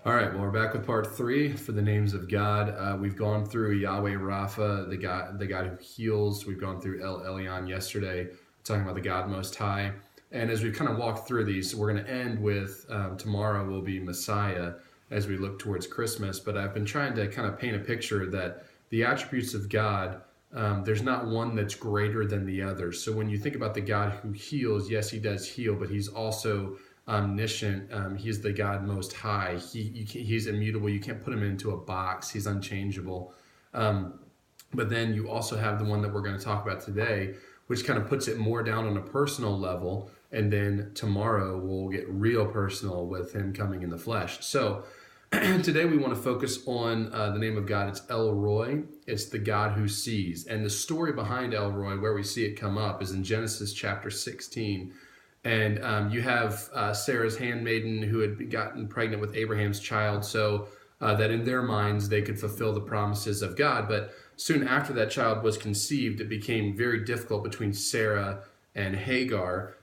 All right, well, we're back with part 3 for the names of God. We've gone through Yahweh Rapha, the God who heals. We've gone through El Elyon yesterday, talking about the God Most High. And as we kind of walk through these, we're going to end with tomorrow will be Messiah as we look towards Christmas. But I've been trying to kind of paint a picture that the attributes of God, there's not one that's greater than the other. So when you think about the God who heals, yes, he does heal, but he's also omniscient. He's the God Most High. He's immutable. You can't put him into a box. He's unchangeable. But then you also have the one that we're going to talk about today, which kind of puts it more down on a personal level. And then tomorrow we'll get real personal with him coming in the flesh. So today we want to focus on the name of God. It's El Roi. It's the God who sees. And the story behind El Roi, where we see it come up, is in Genesis chapter 16. And you have Sarah's handmaiden who had gotten pregnant with Abraham's child, so that in their minds they could fulfill the promises of God. But soon after that child was conceived, it became very difficult between Sarah and Hagar,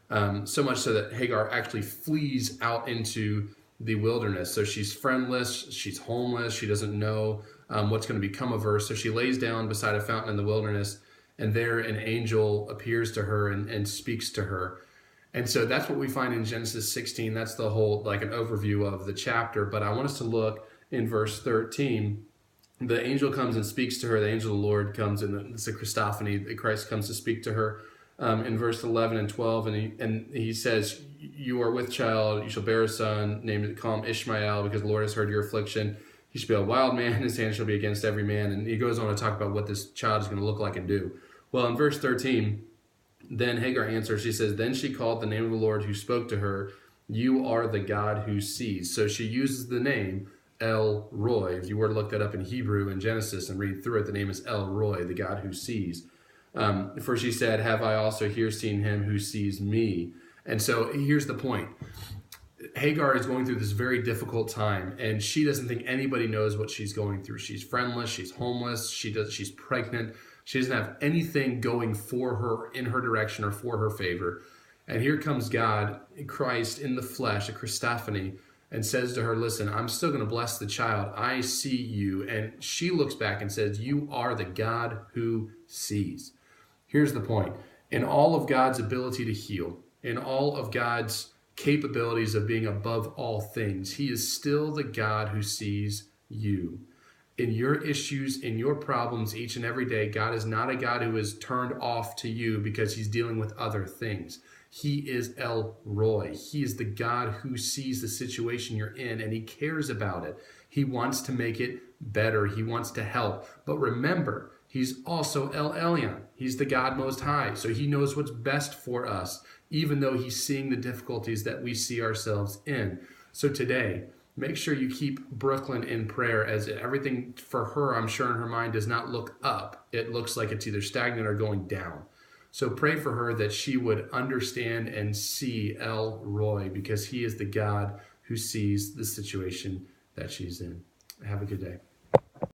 so much so that Hagar actually flees out into the wilderness. So she's friendless, she's homeless, she doesn't know what's going to become of her. So she lays down beside a fountain in the wilderness, and there an angel appears to her and speaks to her. And so that's what we find in Genesis 16. That's the whole, like, an overview of the chapter. But I want us to look in verse 13. The angel comes and speaks to her. The angel of the Lord comes, and it's a Christophany. Christ comes to speak to her in verse 11 and 12. And he says, you are with child. You shall bear a son. Call him Ishmael, because the Lord has heard your affliction. He shall be a wild man. His hand shall be against every man. And he goes on to talk about what this child is going to look like and do. Well, in verse 13, then Hagar answers, she says, then she called the name of the Lord who spoke to her, you are the God who sees. So she uses the name El Roi. If you were to look that up in Hebrew in Genesis and read through it, the name is El Roi, the God who sees. For she said, have I also here seen him who sees me? And so here's the point. Hagar is going through this very difficult time, and she doesn't think anybody knows what she's going through. She's friendless, she's homeless, she's pregnant. She doesn't have anything going for her, in her direction, or for her favor. And here comes God, Christ in the flesh, a Christophany, and says to her, listen, I'm still going to bless the child. I see you. And she looks back and says, you are the God who sees. Here's the point. In all of God's ability to heal, in all of God's capabilities of being above all things, he is still the God who sees you. In your issues, in your problems each and every day, God is not a God who is turned off to you because he's dealing with other things. He is El Roi. He is the God who sees the situation you're in, and he cares about it. He wants to make it better. He wants to help. But remember, he's also El Elyon. He's the God Most High. So he knows what's best for us, even though he's seeing the difficulties that we see ourselves in. So today, make sure you keep Brooklyn in prayer, as everything for her, I'm sure in her mind, does not look up. It looks like it's either stagnant or going down. So pray for her that she would understand and see El Roi, because he is the God who sees the situation that she's in. Have a good day.